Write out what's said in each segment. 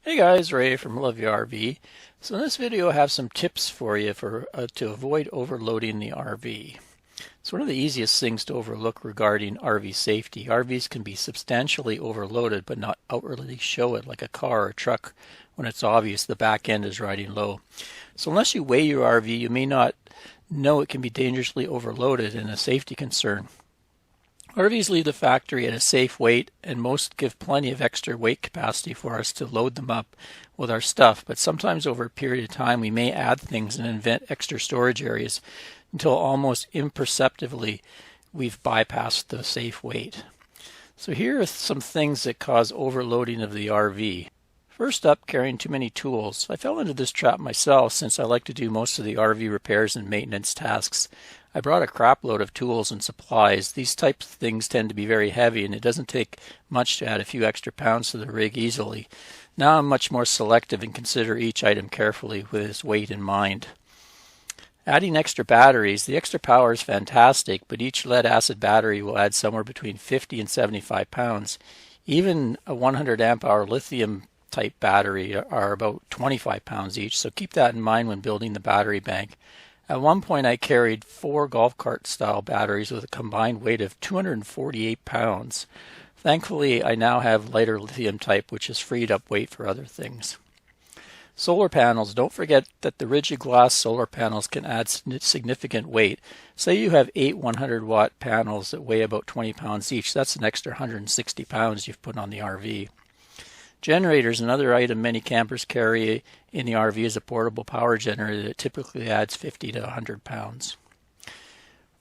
Hey guys, Ray from Love Your RV. So in this video I have some tips for you to avoid overloading the RV. It's one of the easiest things to overlook regarding RV safety. RVs can be substantially overloaded but not outwardly show it like a car or truck when it's obvious the back end is riding low. So unless you weigh your RV, you may not know it can be dangerously overloaded and a safety concern. RVs leave the factory at a safe weight, and most give plenty of extra weight capacity for us to load them up with our stuff, but sometimes over a period of time we may add things and invent extra storage areas until almost imperceptibly we've bypassed the safe weight. So here are some things that cause overloading of the RV. First up, carrying too many tools. I fell into this trap myself since I like to do most of the RV repairs and maintenance tasks. I brought a crap load of tools and supplies. These types of things tend to be very heavy, and it doesn't take much to add a few extra pounds to the rig easily. Now I'm much more selective and consider each item carefully with its weight in mind. Adding extra batteries. The extra power is fantastic, but each lead acid battery will add somewhere between 50 and 75 pounds. Even a 100 amp hour lithium type battery are about 25 pounds each, so keep that in mind when building the battery bank. At one point I carried 4 golf cart style batteries with a combined weight of 248 pounds. Thankfully I now have lighter lithium type, which has freed up weight for other things. Solar panels. Don't forget that the rigid glass solar panels can add significant weight. Say you have 8 100 watt panels that weigh about 20 pounds each. That's an extra 160 pounds you've put on the RV. Generators. Another item many campers carry in the RV is a portable power generator that typically adds 50 to 100 pounds.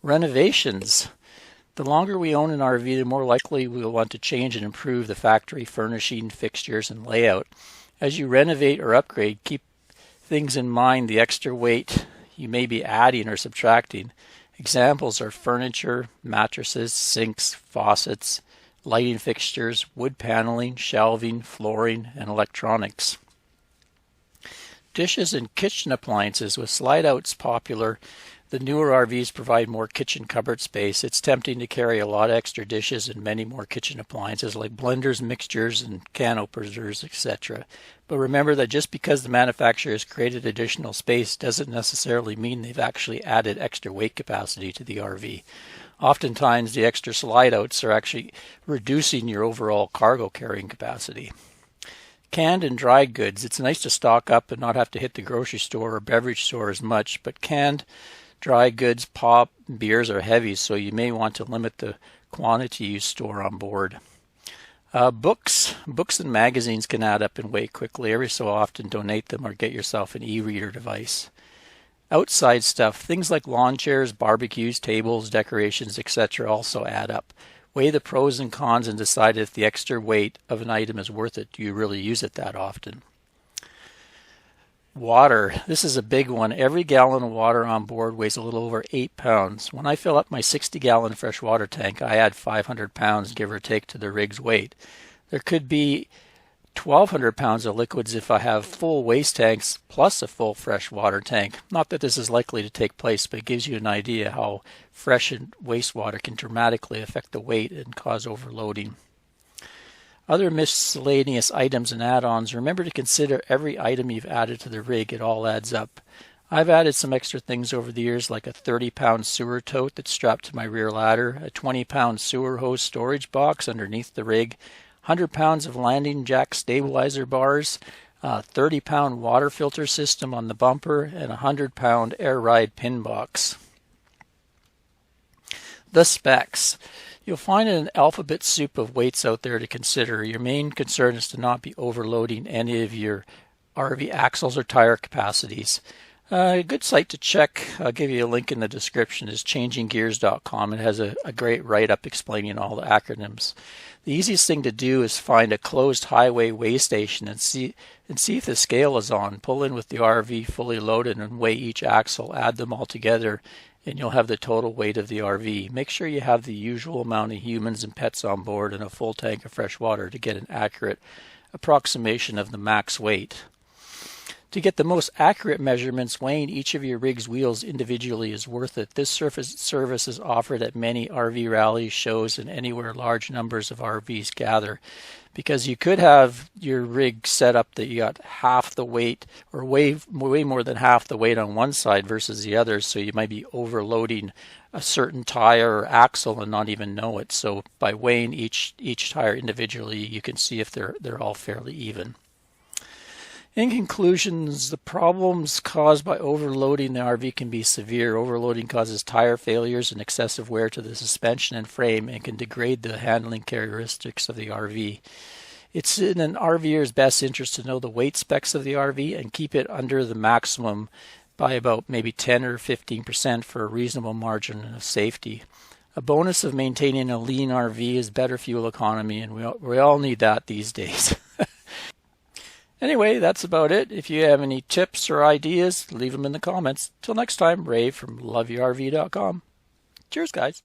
Renovations. The longer we own an RV, the more likely we will want to change and improve the factory furnishing, fixtures, and layout. As you renovate or upgrade, keep things in mind the extra weight you may be adding or subtracting. Examples are furniture, mattresses, sinks, faucets, lighting fixtures, wood paneling, shelving, flooring, and electronics. Dishes and kitchen appliances. With slide-outs popular, the newer RVs provide more kitchen cupboard space. It's tempting to carry a lot of extra dishes and many more kitchen appliances like blenders, mixers, and can openers, etc. But remember that just because the manufacturer has created additional space doesn't necessarily mean they've actually added extra weight capacity to the RV. Oftentimes the extra slide-outs are actually reducing your overall cargo carrying capacity. Canned and dried goods. It's nice to stock up and not have to hit the grocery store or beverage store as much, but canned, dry goods, pop, and beers are heavy, so you may want to limit the quantity you store on board. Books and magazines can add up in weight quickly. Every so often donate them or get yourself an e-reader device. Outside stuff, things like lawn chairs, barbecues, tables, decorations, etc. also add up. Weigh the pros and cons and decide if the extra weight of an item is worth it. Do you really use it that often? Water. This is a big one. Every gallon of water on board weighs a little over 8 pounds. When I fill up my 60-gallon freshwater tank, I add 500 pounds, give or take, to the rig's weight. There could be 1,200 pounds of liquids if I have full waste tanks plus a full freshwater tank. Not that this is likely to take place, but it gives you an idea how fresh and wastewater can dramatically affect the weight and cause overloading. Other miscellaneous items and add-ons. Remember to consider every item you've added to the rig. It all adds up. I've added some extra things over the years, like a 30-pound sewer tote that's strapped to my rear ladder, a 20-pound sewer hose storage box underneath the rig, 100 pounds of landing jack stabilizer bars, a 30-pound water filter system on the bumper, and a 100-pound air ride pin box. The specs. You'll find an alphabet soup of weights out there to consider. Your main concern is to not be overloading any of your RV axles or tire capacities. A good site to check, I'll give you a link in the description, is changinggears.com. It has a great write-up explaining all the acronyms. The easiest thing to do is find a closed highway weigh station and see if the scale is on. Pull in with the RV fully loaded and weigh each axle. Add them all together and you'll have the total weight of the RV. Make sure you have the usual amount of humans and pets on board and a full tank of fresh water to get an accurate approximation of the max weight. To get the most accurate measurements, weighing each of your rig's wheels individually is worth it. This service is offered at many RV rallies, shows, and anywhere large numbers of RVs gather. Because you could have your rig set up that you got half the weight or way more than half the weight on one side versus the other, so you might be overloading a certain tire or axle and not even know it. So by weighing each tire individually, you can see if they're all fairly even. In conclusions, the problems caused by overloading the RV can be severe. Overloading causes tire failures and excessive wear to the suspension and frame and can degrade the handling characteristics of the RV. It's in an RVer's best interest to know the weight specs of the RV and keep it under the maximum by about maybe 10 or 15% for a reasonable margin of safety. A bonus of maintaining a lean RV is better fuel economy, and we all need that these days. Anyway, that's about it. If you have any tips or ideas, leave them in the comments. Till next time, Ray from loveyourrv.com. Cheers, guys.